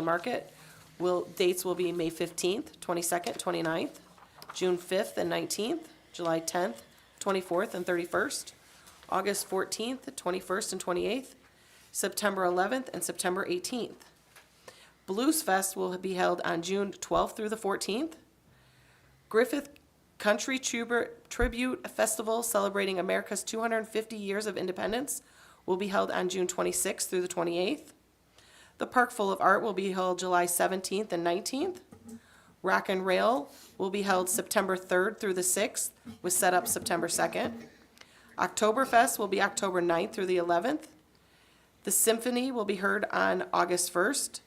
Market. Dates will be May 15th, 22nd, 29th, June 5th and 19th, July 10th, 24th and 31st, August 14th, 21st and 28th, September 11th and September 18th. Blues Fest will be held on June 12th through the 14th. Griffith Country Tribute Festival celebrating America's 250 years of independence will be held on June 26th through the 28th. The Park Full of Art will be held July 17th and 19th. Rock and Rail will be held September 3rd through the 6th, with setup September 2nd. Oktoberfest will be October 9th through the 11th. The Symphony will be heard on August 1st.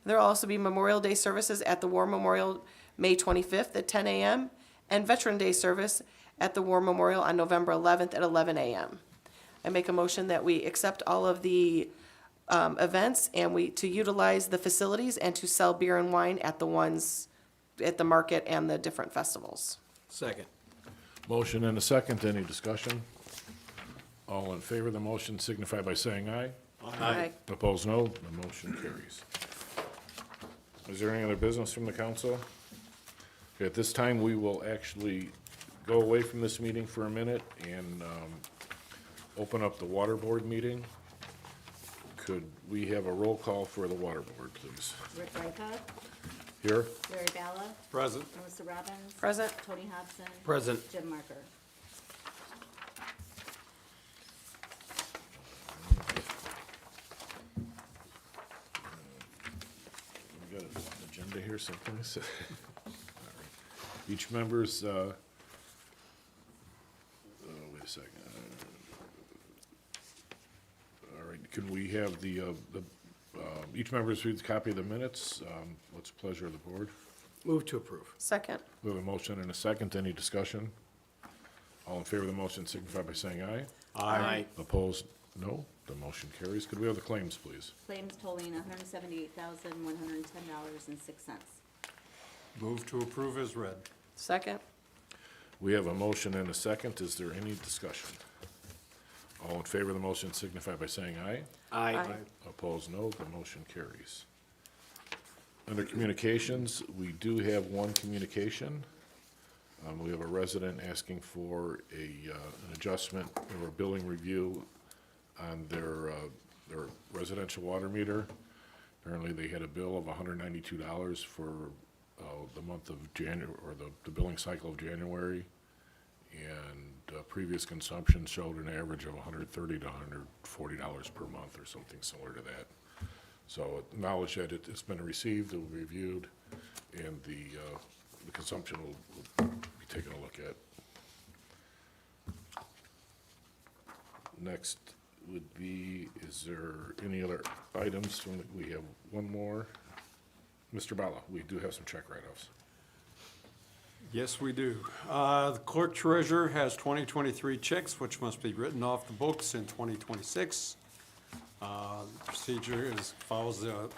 There will also be Memorial Day services at the War Memorial May 25th at 10 a.m. and Veteran Day service at the War Memorial on November 11th at 11 a.m. I make a motion that we accept all of the events and to utilize the facilities and to sell beer and wine at the ones at the market and the different festivals. Second. Motion and a second. Any discussion? All in favor of the motion signify by saying aye. Aye. Opposed, no. The motion carries. Is there any other business from the council? Okay, at this time, we will actually go away from this meeting for a minute and open up the water board meeting. Could we have a roll call for the water board, please? Rick Rika, Here? Larry Balla, Present. Melissa Robbins. Present. Tony Hobson. Present. Jim Marker. We got an agenda here someplace. All right. Each member's, wait a second. All right, can we have each member's read the copy of the minutes? What's the pleasure of the board? Move to approve. Second. We have a motion and a second. Any discussion? All in favor of the motion signify by saying aye. Aye. Opposed? No. The motion carries. Could we have the claims, please? Claims totaling $178,110.06. Move to approve as read. Second. We have a motion and a second. Is there any discussion? All in favor of the motion signify by saying aye. Aye. Opposed, no. The motion carries. Under communications, we do have one communication. We have a resident asking for an adjustment or a billing review on their residential water meter. Apparently, they had a bill of $192 for the month of January, or the billing cycle of January. And previous consumption showed an average of $130 to $140 per month or something similar to that. So acknowledge that it's been received, it will be reviewed, and the consumption will be taken a look at. Next would be, is there any other items from we have one more. Mr. Balla, we do have some check write-offs. Yes, we do. The clerk treasurer has 2023 checks, which must be written off the books in 2026. The procedure follows the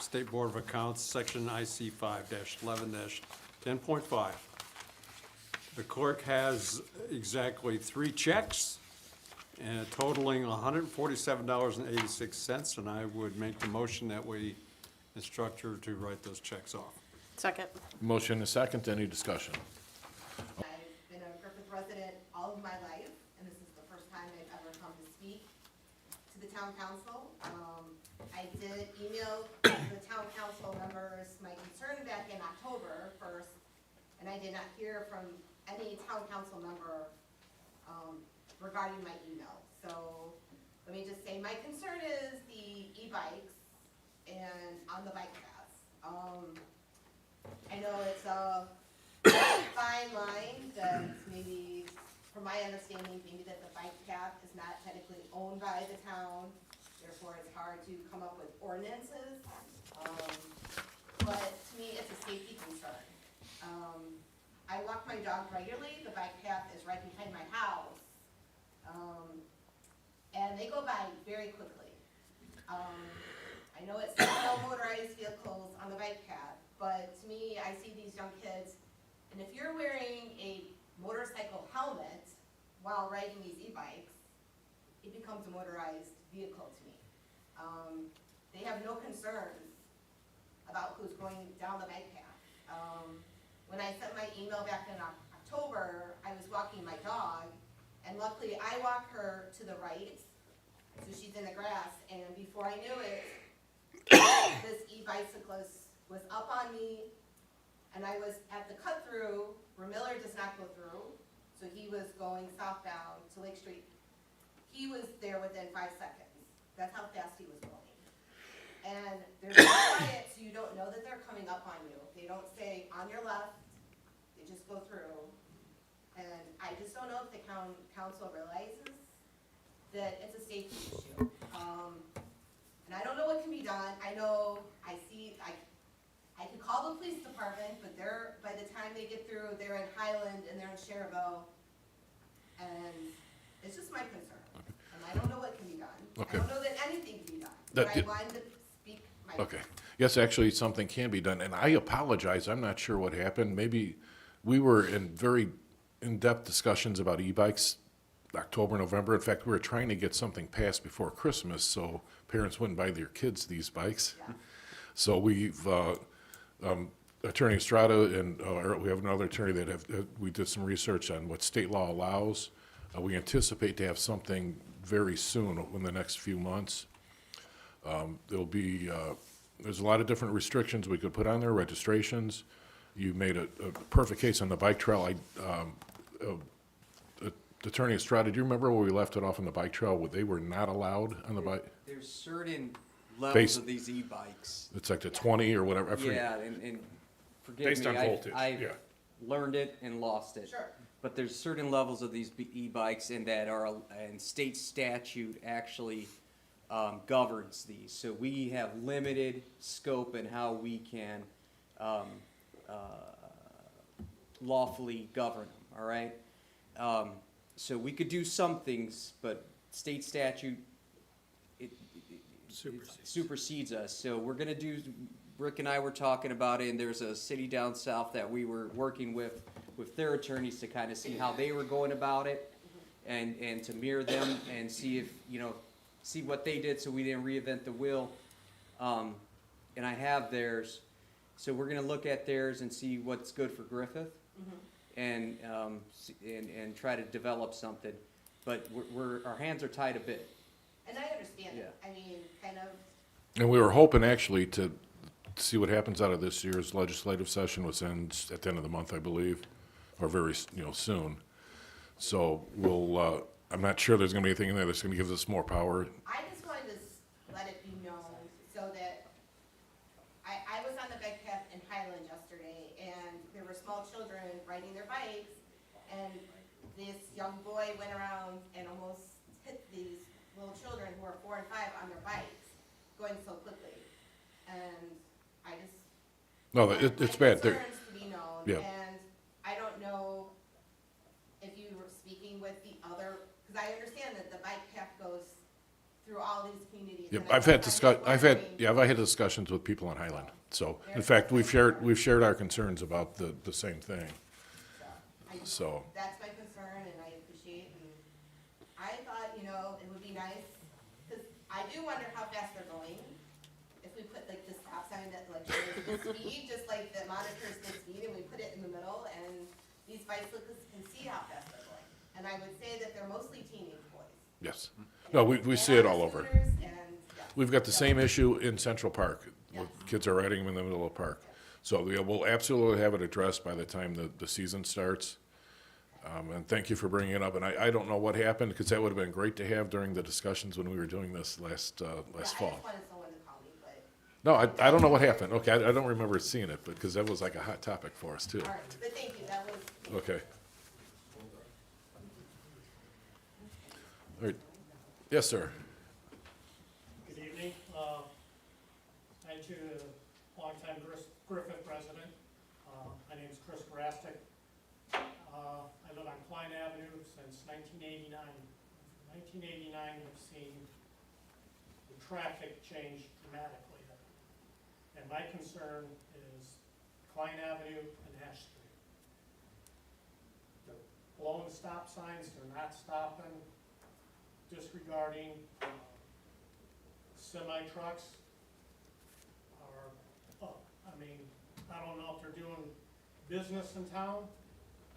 State Board of Accounts, Section IC 5-11-10.5. The clerk has exactly 3 checks, and totaling $147.86, and I would make the motion that we instruct her to write those checks off. Second. Motion and second. Any discussion? I've been a Griffith resident all of my life, and this is the first time I've ever come to speak to the town council. I did email the town council members my concern back in October 1st, and I did not hear from any town council member regarding my email. So let me just say, my concern is the e-bikes and on the bike paths. I know it's a fine line that maybe, from my understanding, maybe that the bike path is not technically owned by the town, therefore it's hard to come up with ordinances. But to me, it's a safety concern. I walk my dog regularly, the bike path is right behind my house. And they go by very quickly. I know it's no motorized vehicles on the bike path, but to me, I see these young kids, and if you're wearing a motorcycle helmet while riding these e-bikes, it becomes a motorized vehicle to me. They have no concerns going down the bike path. When I sent my email back in October, I was walking my dog, and luckily I walk her to the right, so she's in the grass, and before I knew it, this e-bicyclist was up on me, and I was at the cut-through where Miller does not go through, so he was going southbound to Lake Street. He was there within 5 seconds. That's how fast he was going. And they're very quiet, so you don't know that they're coming up on you. They don't say, on your left, they just go through. And I just don't know if the council realizes that it's a safety issue. And I don't know what can be done. I know, I can call the police department, but by the time they get through, they're in Highland and they're in Cherville. And it's just my concern. And I don't know what can be done. Okay. I don't know that anything can be done. That- But I wanted to speak my. Okay. Yes, actually, something can be done, and I apologize, I'm not sure what happened. Maybe we were in very in-depth discussions about e-bikes October, November. In fact, we were trying to get something passed before Christmas so parents wouldn't buy their kids these bikes. Yeah. So we've, Attorney Estrada and, we have another attorney that we did some research on what state law allows. We anticipate to have something very soon, in the next few months. There'll be, there's a lot of different restrictions we could put on there, registrations. You made a perfect case on the bike trail. Attorney Estrada, do you remember where we left it off on the bike trail, where they were not allowed on the bike? There's certain levels Based- of these e-bikes. It's like the 20 or whatever, I forget. Yeah, and forgive Based me, on voltage, I've yeah. learned it and lost it. Sure. But there's certain levels of these e-bikes and that are, and state statute actually governs these. So we have limited scope in how we can lawfully govern them, all right? So we could do some things, but state statute, it supersedes us. So we're gonna do, Rick and I were talking about it, and there's a city down south that we were working with their attorneys to kind of see how they were going about it, and to mirror them and see if, see what they did so we didn't reinvent the wheel. And I have theirs, so we're gonna look at theirs and see what's good for Griffith. And try to develop something, but our hands are tied a bit. And I understand it. I mean, kind of, And we were hoping actually to see what happens out of this year's legislative session, which ends at the end of the month, I believe, or very, soon. So we'll, I'm not sure there's gonna be anything in there that's gonna give us more power. I just wanted to let it be known so that I was on the bike path in Highland yesterday, and there were small children riding their bikes, and this young boy went around and almost hit these little children who are 4 and 5 on their bikes, going so quickly. And I just. No, want it's my bad. They're- concerns to be known, Yeah. and I don't know if you were speaking with the other, because I understand that the bike path goes through all these communities. Yep, and I I've had guess I'm just wondering- I've had discussions with people in Highland. So, in fact, we've shared our concerns about the same thing. So, That's my concern, and I appreciate, and I thought, it would be nice, because I do wonder how fast they're going. If we put like the stop sign that like shows the speed, just like that monitors the speed, and we put it in the middle, and these bicyclists can see how fast they're going. And I would say that they're mostly teenage boys. yes. No, we see it all over. Scooters, and, yeah. We've got the same issue in Central Park. Yes. Kids are riding them in the middle of the park. So, yeah, we'll absolutely have it addressed by the time the season starts. And thank you for bringing it up. And I don't know what happened, because that would have been great to have during the discussions when we were doing this last Yeah, fall. I just wanted someone to call me, but, No, I don't know what happened. Okay, I don't remember seeing it, but, because that was like a hot topic for us, too. all right, but thank you, that was. Okay. All right. Yes, sir. Good evening. I'm a longtime Griffith resident. My name is Chris Grastic. I live on Klein Avenue since 1989. From 1989, I've seen the traffic change dramatically. And my concern is Klein Avenue and Ash Street. They're blowing stop signs, they're not stopping, disregarding semi trucks are, I mean, don't know if they're doing business in town.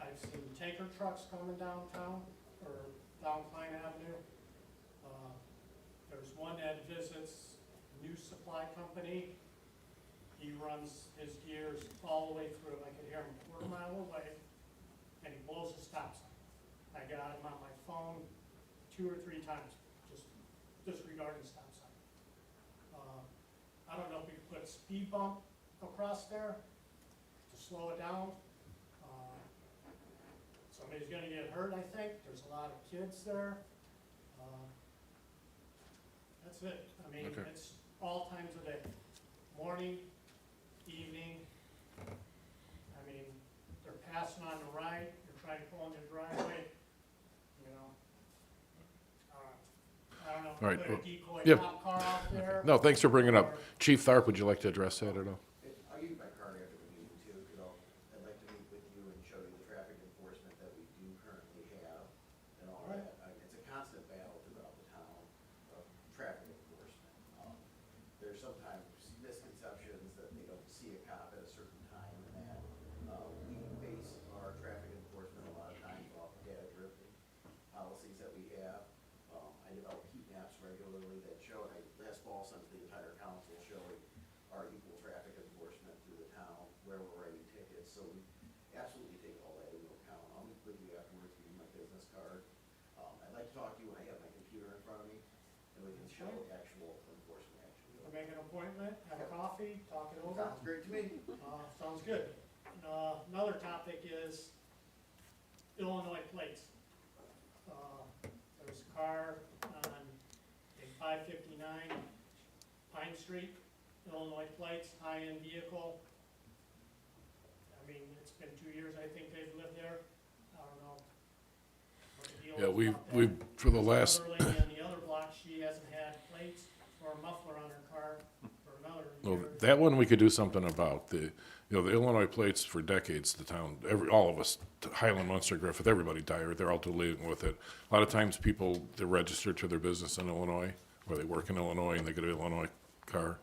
I've seen tanker trucks coming downtown, or down Pine Avenue. There's one that visits a new supply company. He runs his gears all the way through. I could hear him a quarter mile away, and he blows a stop sign. I got him on my phone 2 or 3 times, just disregarding the stop sign. I don't know if we could put a speed bump across there to slow it down. Somebody's gonna get hurt, I think. There's a lot of kids there. That's it. I mean, Okay. it's all times of day. Morning, evening. I mean, they're passing on the right, they're trying to pull in their driveway, you know. I don't know, All right, put well, a decoy yeah. cop car out there. No, thanks for bringing it up. or- Chief Tharp, would you like to address that at all? I'll give you my card after the meeting too, because I'd like to meet with you and show you the traffic enforcement that we do currently have and all Alright. that. It's a constant battle throughout the town of traffic enforcement. There's sometimes misconceptions that they don't see a cop at a certain time and that. We base our traffic enforcement a lot of times off data-driven policies that we have. I develop heat maps regularly that show, and last fall sent to the entire council showing our equal traffic enforcement through the town, where we're writing tickets, so we absolutely take all that into account. I'll meet with you afterwards, give you my business card. I'd like to talk to you when I have my computer in front of me, and we can show actual enforcement action. We'll make an appointment, have a coffee, talk it over. Sounds great to me. Sounds good. Another topic is Illinois plates. There's a car on a 559 Pine Street, Illinois plates, high-end vehicle. I mean, it's been 2 years, I think they've lived there. I don't know what the deal Yeah, is we, about that. we, for the last, Another lady on the other block, she hasn't had plates or a muffler on her car for another well, year. that one we could do something about. The Illinois plates for decades, the town, all of us, Highland, Munster, Griffith, everybody died, they're all dealing with it. A lot of times people, they're registered to their business in Illinois, or they work in Illinois and they get an Illinois car.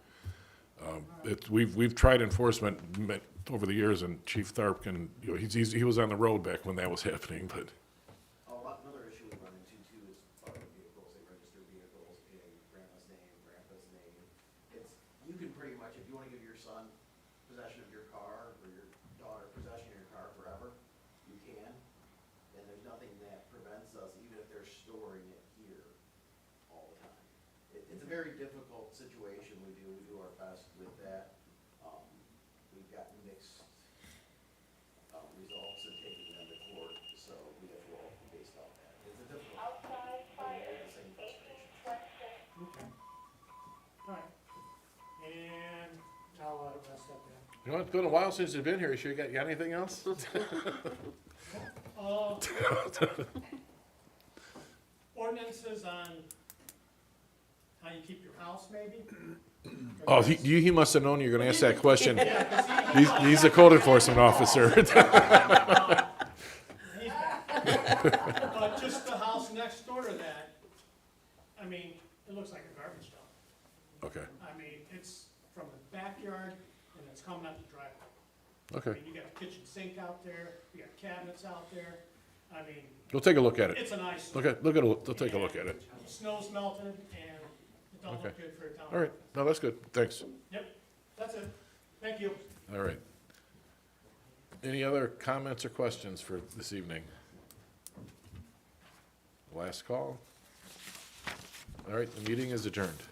We've tried enforcement over the years, and Chief Tharp can, he was on the road back when that was happening, but, Another issue we run into too is auto vehicles, they register vehicles in grandma's name, grandpa's name. You can pretty much, if you wanna give your son possession of your car, or your daughter possession of your car forever, you can. And there's nothing that prevents us, even if they're storing it here all the time. It's a very difficult situation, we do our best with that. We've gotten mixed, results in taking them to court, so we have to all be based off that. It's a difficult, but we have the same frustrations. Okay. All right. And I'll let it rest up there. you know, it's been a while since you've been here, you got anything else? Ordinances on how you keep your house, maybe? Oh, he must have known you were gonna ask that question. Yeah, 'cause He's a code enforcement officer. he's back. But just the house next door to that, I mean, it looks like a garbage dump. Okay, I mean, it's from the backyard and it's coming up the driveway. I okay. mean, you got a kitchen sink out there, you got cabinets out there. I mean, We'll take a look at it. it's an eyesore. We'll take a look at it. Snow's melted and it don't look Okay. good for a town. All right, no, that's good, thanks. Yep, that's it. Thank you. All right. Any other comments or questions for this evening? Last call? All right, the meeting is adjourned.